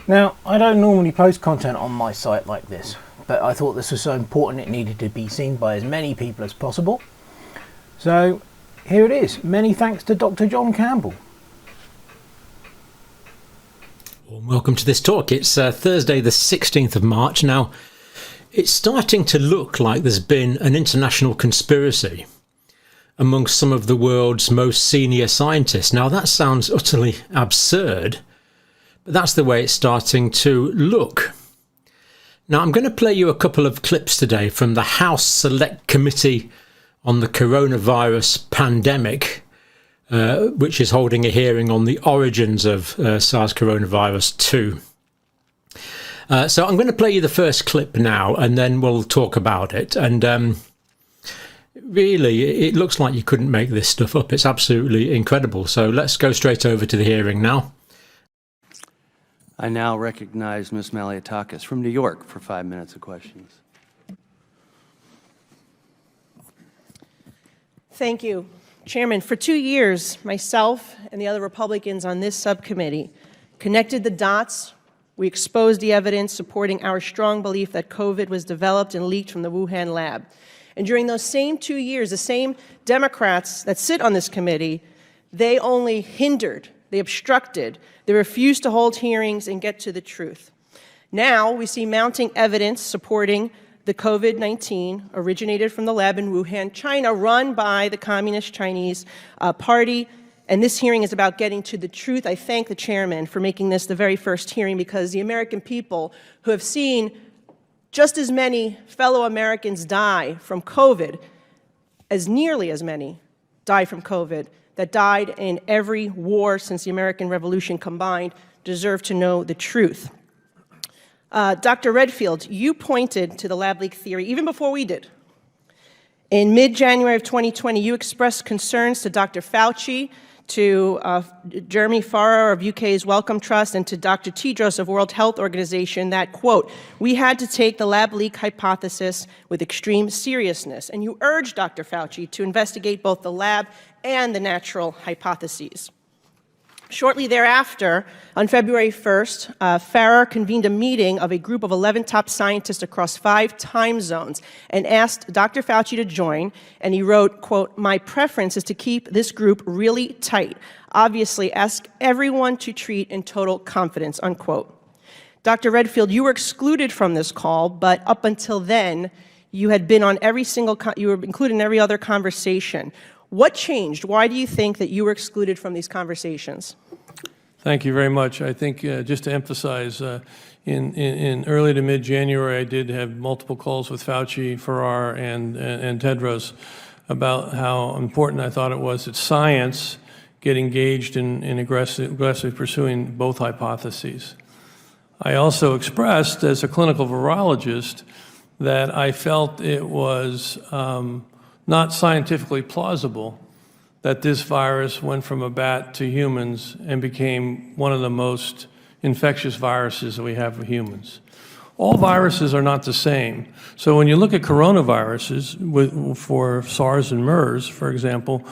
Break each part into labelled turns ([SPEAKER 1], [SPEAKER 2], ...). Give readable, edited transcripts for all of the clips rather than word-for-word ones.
[SPEAKER 1] Now, I don't normally post content on my site like this, but I thought this was so important it needed to be seen by as many people as possible. So here it is. Many thanks to Dr. John Campbell.
[SPEAKER 2] Well, welcome to this talk. It's Thursday the 16th of March. Now, it's starting to look like there's been an international conspiracy among some of the world's most senior scientists. Now, that sounds utterly absurd, but that's the way it's starting to look. Now, I'm going to play you a couple of clips today from the House Select Committee on the Coronavirus Pandemic, which is holding a hearing on the origins of SARS coronavirus 2. So I'm going to play you the first clip now, and then we'll talk about it. And really, it looks like you couldn't make this stuff up. It's absolutely incredible. So let's go straight over to the hearing now.
[SPEAKER 3] I now recognize Ms. Maliotakis from New York for 5 minutes of questions.
[SPEAKER 4] Thank you. Chairman, for 2 years, myself and the other Republicans on this subcommittee connected the dots. We exposed the evidence supporting our strong belief that COVID was developed and leaked from the Wuhan lab. And during those same 2 years, the same Democrats that sit on this committee, they only hindered, they obstructed, they refused to hold hearings and get to the truth. Now we see mounting evidence supporting the COVID-19 originated from the lab in Wuhan, China, run by the Communist Chinese Party. And this hearing is about getting to the truth. I thank the chairman for making this the very first hearing, because the American people who have seen just as many fellow Americans die from COVID, as nearly as many die from COVID, that died in every war since the American Revolution combined, deserve to know the truth. Dr. Redfield, you pointed to the lab leak theory even before we did. In mid-January of 2020, you expressed concerns to Dr. Fauci, to Jeremy Farrar of UK's Wellcome Trust, and to Dr. Tedros of World Health Organization that, quote, we had to take the lab leak hypothesis with extreme seriousness. And you urged Dr. Fauci to investigate both the lab and the natural hypotheses. Shortly thereafter, on February 1st, Farrar convened a meeting of a group of 11 top scientists across 5 time zones and asked Dr. Fauci to join, and he wrote, quote, my preference is to keep this group really tight. Obviously, ask everyone to treat in total confidence, unquote. Dr. Redfield, you were excluded from this call, but up until then, you had been on you were included in every other conversation. What changed? Why do you think that you were excluded from these conversations?
[SPEAKER 5] Thank you very much. I think just to emphasize, in early to mid-January, I did have multiple calls with Fauci, Farrar, and Tedros about how important I thought it was that science get engaged in aggressively pursuing both hypotheses. I also expressed, as a clinical virologist, that I felt it was not scientifically plausible that this virus went from a bat to humans and became one of the most infectious viruses that we have for humans. All viruses are not the same. So when you look at coronaviruses, for SARS and MERS, for example,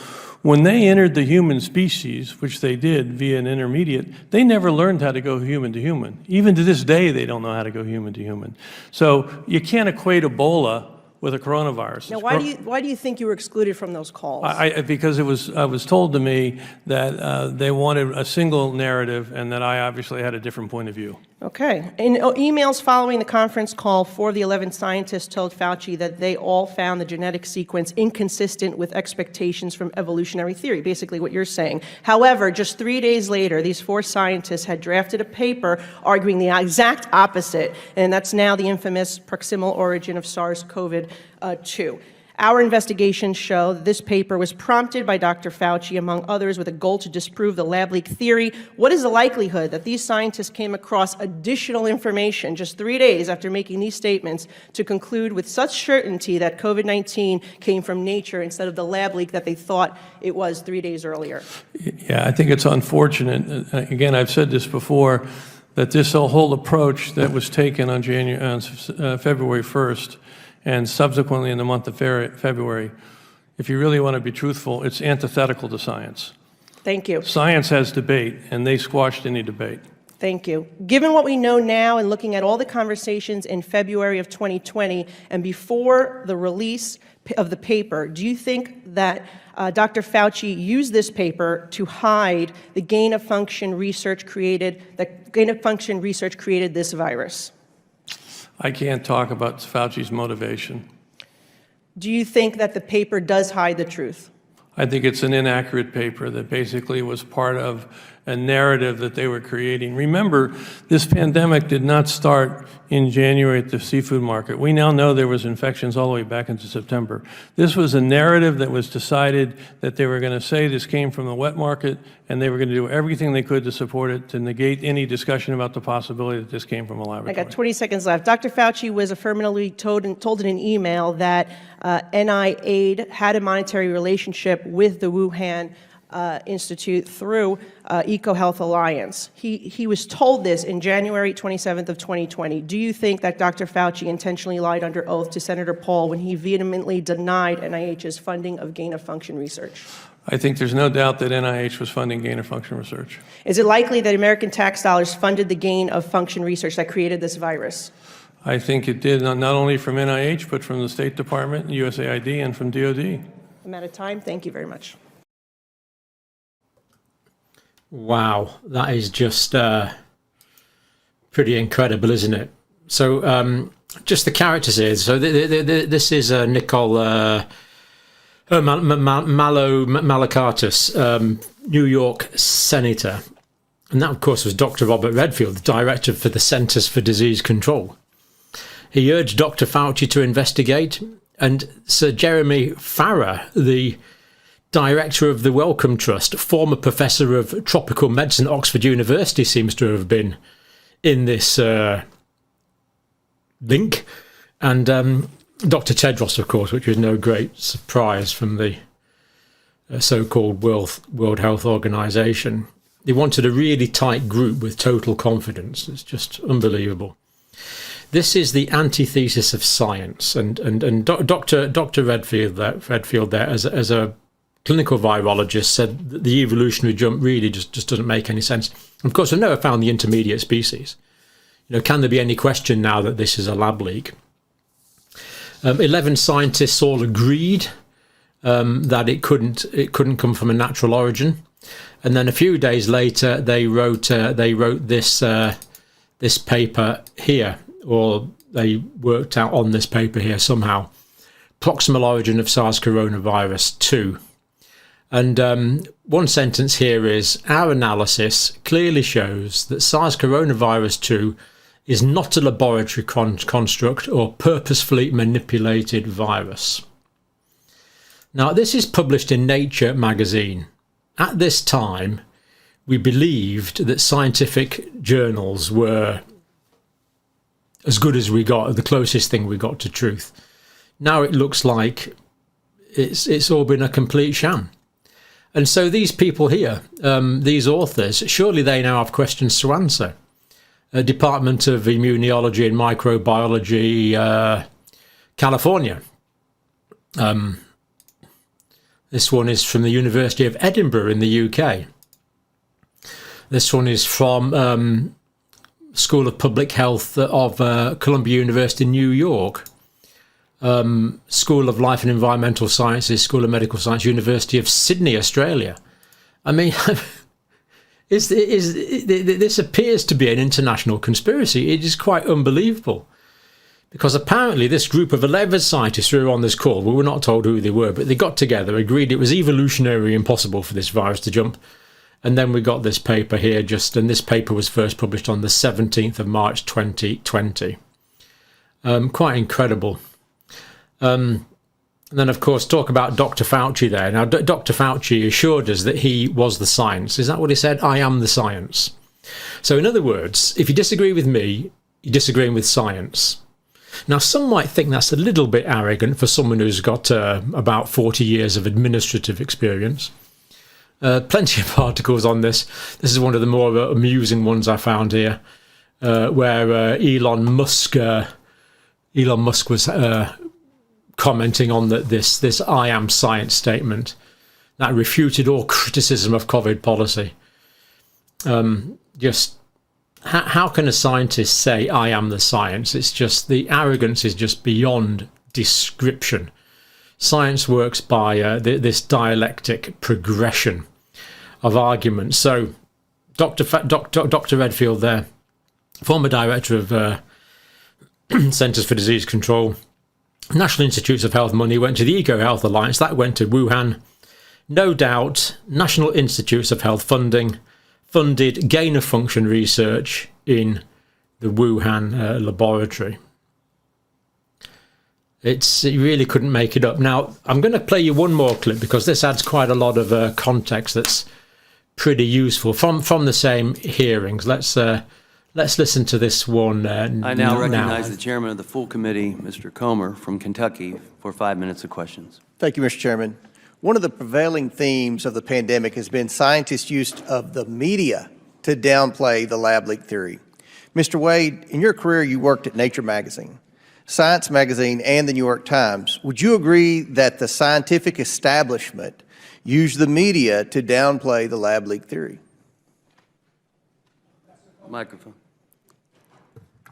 [SPEAKER 5] when they entered the human species, which they did via an intermediate, they never learned how to go human to human. Even to this day, they don't know how to go human to human. So you can't equate Ebola with a coronavirus.
[SPEAKER 4] Now, why do you think you were excluded from those calls?
[SPEAKER 5] Because it was told to me that they wanted a single narrative and that I obviously had a different point of view.
[SPEAKER 4] Okay. In emails following the conference call, 4 of the 11 scientists told Fauci that they all found the genetic sequence inconsistent with expectations from evolutionary theory, basically what you're saying. However, just 3 days later, these 4 scientists had drafted a paper arguing the exact opposite, and that's now the infamous proximal origin of SARS-CoV-2. Our investigations show that this paper was prompted by Dr. Fauci, among others, with a goal to disprove the lab leak theory. What is the likelihood that these scientists came across additional information just 3 days after making these statements to conclude with such certainty that COVID-19 came from nature instead of the lab leak that they thought it was 3 days earlier?
[SPEAKER 5] Yeah, I think it's unfortunate. Again, I've said this before, that this whole approach that was taken on February 1st and subsequently in the month of February, if you really want to be truthful, it's antithetical to science.
[SPEAKER 4] Thank you.
[SPEAKER 5] Science has debate, and they squashed any debate.
[SPEAKER 4] Thank you. Given what we know now and looking at all the conversations in February of 2020 and before the release of the paper, do you think that Dr. Fauci used this paper to hide the gain-of-function research created this virus?
[SPEAKER 5] I can't talk about Fauci's motivation.
[SPEAKER 4] Do you think that the paper does hide the truth?
[SPEAKER 5] I think it's an inaccurate paper that basically was part of a narrative that they were creating. Remember, this pandemic did not start in January at the seafood market. We now know there was infections all the way back into September. This was a narrative that was decided that they were going to say this came from the wet market, and they were going to do everything they could to support it, to negate any discussion about the possibility that this came from a laboratory.
[SPEAKER 4] I got 20 seconds left. Dr. Fauci was affirmatively told in an email that NIAID had a monetary relationship with the Wuhan Institute through EcoHealth Alliance. He was told this in January 27th of 2020. Do you think that Dr. Fauci intentionally lied under oath to Senator Paul when he vehemently denied NIH's funding of gain-of-function research?
[SPEAKER 5] I think there's no doubt that NIH was funding gain-of-function research.
[SPEAKER 4] Is it likely that American tax dollars funded the gain-of-function research that created this virus?
[SPEAKER 5] I think it did, not only from NIH, but from the State Department, USAID, and from DOD.
[SPEAKER 4] I'm out of time. Thank you very much.
[SPEAKER 2] Wow, that is just pretty incredible, isn't it? So just the characters here. So this is Nicole Malakatos, New York senator. And that, of course, was Dr. Robert Redfield, the director for the Centers for Disease Control. He urged Dr. Fauci to investigate, and Sir Jeremy Farrar, the director of the Wellcome Trust, former professor of tropical medicine at Oxford University, seems to have been in this link. And Dr. Tedros, of course, which was no great surprise from the so-called World Health Organization. They wanted a really tight group with total confidence. It's just unbelievable. This is the antithesis of science. And Dr. Redfield there, as a clinical virologist, said that the evolutionary jump really just doesn't make any sense. Of course, we've never found the intermediate species. You know, can there be any question now that this is a lab leak? 11 scientists all agreed that it couldn't come from a natural origin, and then a few days later they wrote this paper here, or they worked out on this paper here somehow, proximal origin of SARS coronavirus 2. And one sentence here is, our analysis clearly shows that SARS coronavirus 2 is not a laboratory construct or purposefully manipulated virus. Now, this is published in Nature magazine. At this time, we believed that scientific journals were as good as we got, the closest thing we got to truth. Now it looks like it's all been a complete sham. And so these people here, these authors, surely they now have questions to answer. Department of Immunology and Microbiology, California. This one is from the University of Edinburgh in the UK. This one is from School of Public Health of Columbia University, New York. School of Life and Environmental Sciences, School of Medical Science, University of Sydney, Australia. I mean, this appears to be an international conspiracy. It is quite unbelievable. Because apparently this group of 11 scientists who were on this call, we were not told who they were, but they got together, agreed it was evolutionarily impossible for this virus to jump. And then we got this paper here, and this paper was first published on the 17th of March 2020. Quite incredible. And then, of course, talk about Dr. Fauci there. Now, Dr. Fauci assured us that he was the science. Is that what he said? I am the science. So, in other words, if you disagree with me, you're disagreeing with science. Now, some might think that's a little bit arrogant for someone who's got about 40 years of administrative experience. Plenty of articles on this. This is one of the more amusing ones I found here, where Elon Musk was commenting on this I am science statement that refuted all criticism of COVID policy. Just how can a scientist say, I am the science? It's just, the arrogance is just beyond description. Science works by this dialectic progression of arguments. So Dr. Redfield there, former director of Centers for Disease Control, National Institutes of Health money went to the Eco Health Alliance, that went to Wuhan. No doubt, National Institutes of Health funded gain-of-function research in the Wuhan laboratory. You really couldn't make it up. Now, I'm going to play you one more clip because this adds quite a lot of context that's pretty useful from the same hearings. Let's listen to this one
[SPEAKER 3] I now recognize the chairman of the full committee, Mr. Comer from Kentucky, for 5 minutes of questions.
[SPEAKER 6] Thank you, Mr. Chairman. One of the prevailing themes of the pandemic has been scientists' use of the media to downplay the lab leak theory. Mr. Wade, in your career, you worked at Nature magazine, Science magazine, and the New York Times. Would you agree that the scientific establishment used the media to downplay the lab leak theory?
[SPEAKER 3] Microphone.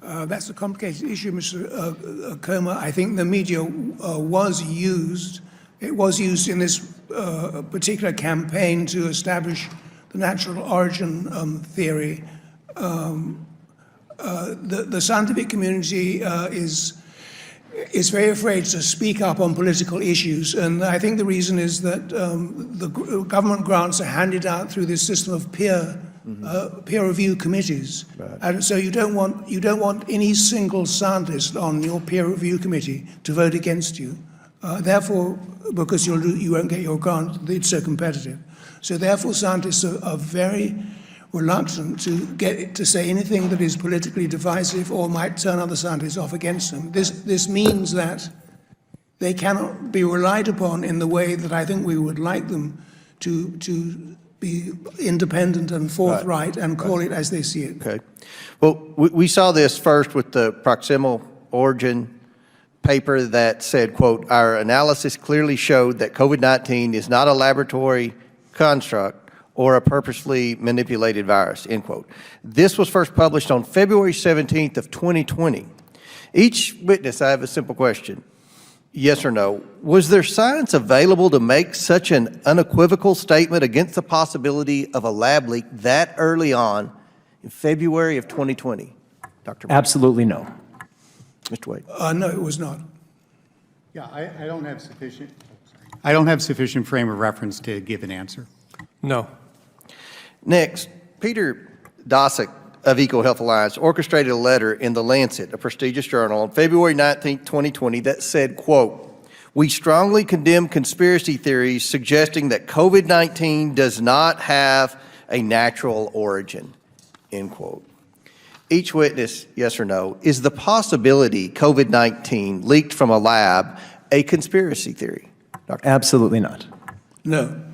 [SPEAKER 7] That's a complicated issue, Mr. Comer. I think the media was used. It was used in this particular campaign to establish the natural origin theory. The scientific community is very afraid to speak up on political issues, and I think the reason is that the government grants are handed out through this system of peer review committees, right. And so you don't want any single scientist on your peer review committee to vote against you. Therefore, because you won't get your grant, it's so competitive. So therefore, scientists are very reluctant to say anything that is politically divisive or might turn other scientists off against them. This means that they cannot be relied upon in the way that I think we would like them to be independent and forthright and call it as they see it.
[SPEAKER 6] Okay. Well, we saw this first with the proximal origin paper that said, quote, our analysis clearly showed that COVID-19 is not a laboratory construct or a purposely manipulated virus, end quote. This was first published on February 17th of 2020. Each witness, I have a simple question, yes or no. Was there science available to make such an unequivocal statement against the possibility of a lab leak that early on in February of 2020? Dr.
[SPEAKER 8] Absolutely no.
[SPEAKER 6] Mr. Wade.
[SPEAKER 7] No, it was not.
[SPEAKER 9] Yeah, I don't have sufficient frame of reference to give an answer.
[SPEAKER 5] No.
[SPEAKER 6] Next, Peter Dosick of EcoHealth Alliance orchestrated a letter in The Lancet, a prestigious journal, on February 19, 2020 that said, quote, we strongly condemn conspiracy theories suggesting that COVID-19 does not have a natural origin, end quote. Each witness, yes or no, is the possibility COVID-19 leaked from a lab a conspiracy theory? Doctor?
[SPEAKER 8] Absolutely not.
[SPEAKER 7] No.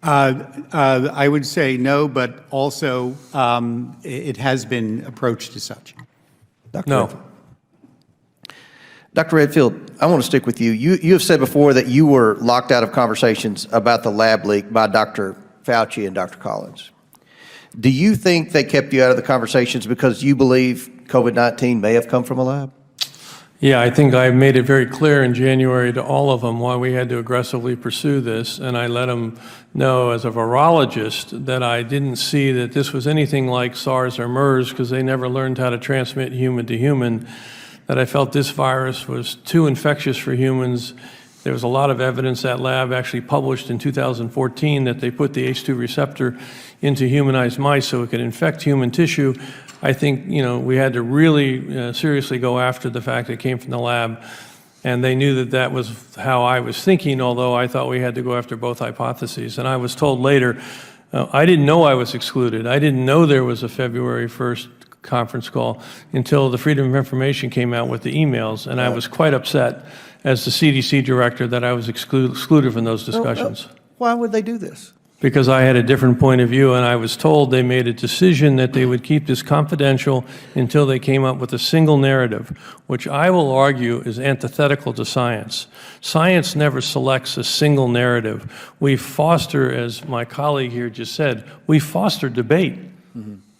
[SPEAKER 9] I would say no, but also it has been approached as such.
[SPEAKER 6] Dr.
[SPEAKER 5] No.
[SPEAKER 6] Redfield. Dr. Redfield, I want to stick with you. You have said before that you were locked out of conversations about the lab leak by Dr. Fauci and Dr. Collins. Do you think they kept you out of the conversations because you believe COVID-19 may have come from a lab?
[SPEAKER 5] Yeah, I think I made it very clear in January to all of them why we had to aggressively pursue this, and I let them know as a virologist that I didn't see that this was anything like SARS or MERS because they never learned how to transmit human to human, that I felt this virus was too infectious for humans. There was a lot of evidence that lab actually published in 2014 that they put the H2 receptor into humanized mice so it could infect human tissue. I think, we had to really seriously go after the fact that it came from the lab, and they knew that that was how I was thinking, although I thought we had to go after both hypotheses. And I was told later, I didn't know I was excluded. I didn't know there was a February 1st conference call until the Freedom of Information came out with the emails, and I was quite upset as the CDC director that I was excluded from those discussions.
[SPEAKER 6] Why would they do this?
[SPEAKER 5] Because I had a different point of view, and I was told they made a decision that they would keep this confidential until they came up with a single narrative, which I will argue is antithetical to science. Science never selects a single narrative. We foster, as my colleague here just said, we foster debate.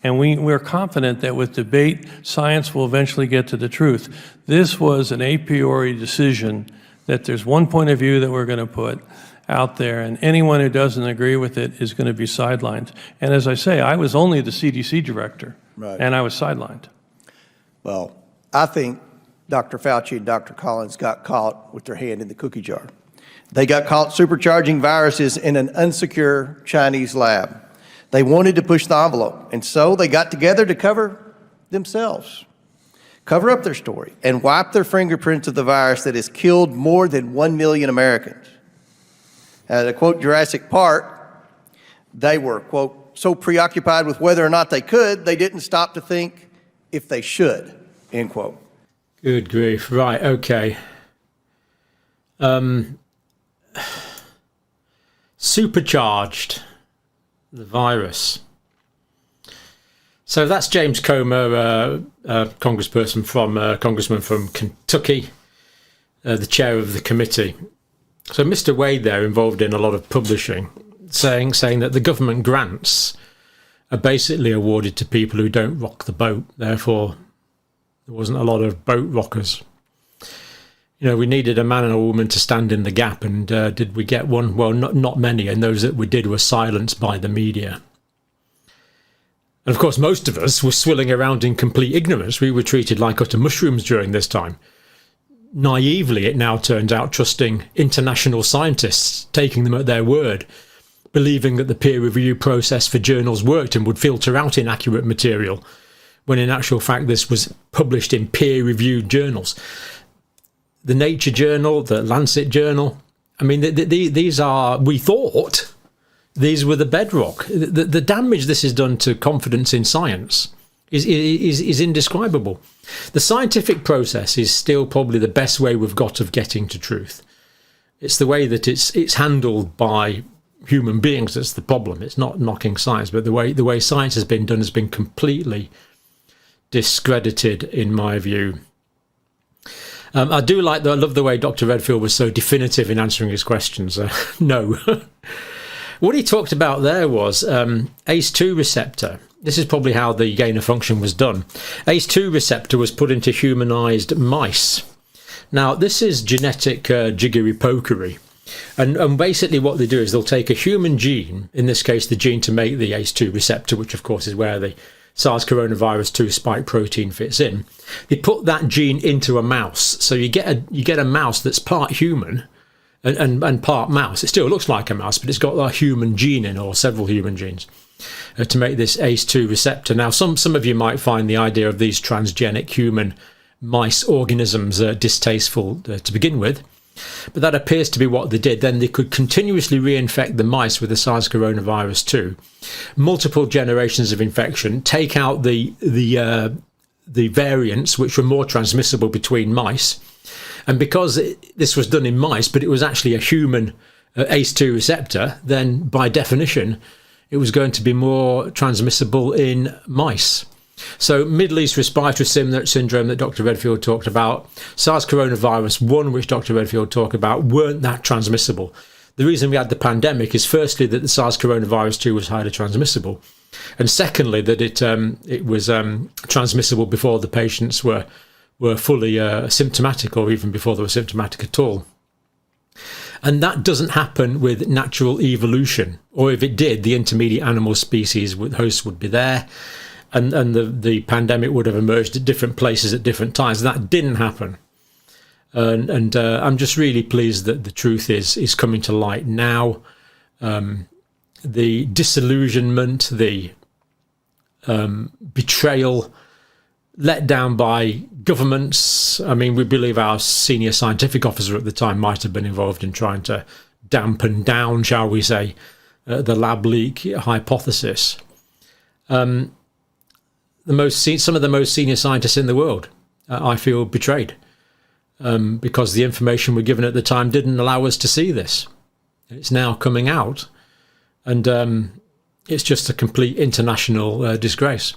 [SPEAKER 5] And we're confident that with debate, science will eventually get to the truth. This was an a priori decision that there's one point of view that we're going to put out there, and anyone who doesn't agree with it is going to be sidelined. And as I say, I was only the CDC director, and I was sidelined.
[SPEAKER 6] Well, I think Dr. Fauci and Dr. Collins got caught with their hand in the cookie jar. They got caught supercharging viruses in an unsecure Chinese lab. They wanted to push the envelope, and so they got together to cover themselves, cover up their story, and wipe their fingerprints of the virus that has killed more than 1 million Americans. To quote Jurassic Park, they were, quote, so preoccupied with whether or not they could, they didn't stop to think if they should, end quote.
[SPEAKER 2] Good grief. Right, okay. Supercharged the virus. So that's James Comer, congressman from Kentucky, the chair of the committee. So Mr. Wade there involved in a lot of publishing, saying that the government grants are basically awarded to people who don't rock the boat. Therefore, there wasn't a lot of boat rockers. You know, we needed a man and a woman to stand in the gap, and did we get one? Well, not many, and those that we did were silenced by the media. And of course, most of us were swilling around in complete ignorance. We were treated like utter mushrooms during this time. Naively, it now turns out, trusting international scientists, taking them at their word, believing that the peer review process for journals worked and would filter out inaccurate material, when in actual fact this was published in peer-reviewed journals. The Nature Journal, the Lancet Journal, I mean, these are, we thought, these were the bedrock. The damage this has done to confidence in science is indescribable. The scientific process is still probably the best way we've got of getting to truth. It's the way that it's handled by human beings that's the problem. It's not knocking science, but the way science has been done has been completely discredited, in my view. I love the way Dr. Redfield was so definitive in answering his questions. No. What he talked about there was ACE2 receptor. This is probably how the gain of function was done. ACE2 receptor was put into humanized mice. Now, this is genetic jiggery-pokery. And basically what they do is they'll take a human gene, in this case the gene to make the ACE2 receptor, which of course is where the SARS coronavirus 2 spike protein fits in. They put that gene into a mouse. So you get a mouse that's part human and part mouse. It still looks like a mouse, but it's got a human gene in, or several human genes, to make this ACE2 receptor. Now, some of you might find the idea of these transgenic human mice organisms distasteful to begin with, but that appears to be what they did. Then they could continuously reinfect the mice with the SARS coronavirus 2, multiple generations of infection, take out the variants which were more transmissible between mice. And because this was done in mice, but it was actually a human ACE2 receptor, then by definition, it was going to be more transmissible in mice. So Middle East respiratory syndrome that Dr. Redfield talked about, SARS coronavirus 1, which Dr. Redfield talked about, weren't that transmissible. The reason we had the pandemic is firstly that the SARS coronavirus 2 was highly transmissible, and secondly that it was transmissible before the patients were fully symptomatic, or even before they were symptomatic at all. And that doesn't happen with natural evolution, or if it did, the intermediate animal species hosts would be there, and the pandemic would have emerged at different places at different times. That didn't happen. And I'm just really pleased that the truth is coming to light now. The disillusionment, the betrayal, let down by governments. I mean, we believe our senior scientific officer at the time might have been involved in trying to dampen down, shall we say, the lab leak hypothesis. Some of the most senior scientists in the world, I feel, betrayed because the information we're given at the time didn't allow us to see this. It's now coming out, and it's just a complete international disgrace.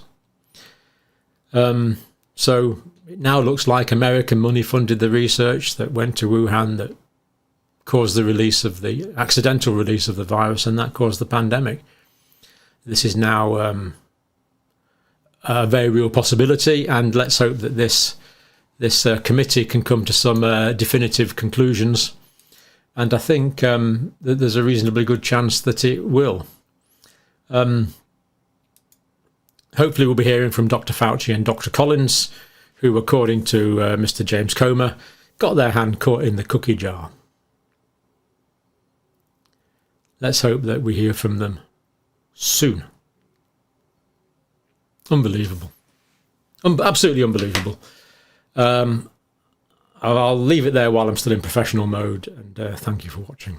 [SPEAKER 2] So it now looks like American money funded the research that went to Wuhan that caused the accidental release of the virus, and that caused the pandemic. This is now a very real possibility, and let's hope that this committee can come to some definitive conclusions. And I think that there's a reasonably good chance that it will. Hopefully we'll be hearing from Dr. Fauci and Dr. Collins, who, according to Mr. James Comer, got their hand caught in the cookie jar. Let's hope that we hear from them soon. Unbelievable. Absolutely unbelievable. I'll leave it there while I'm still in professional mode, and thank you for watching.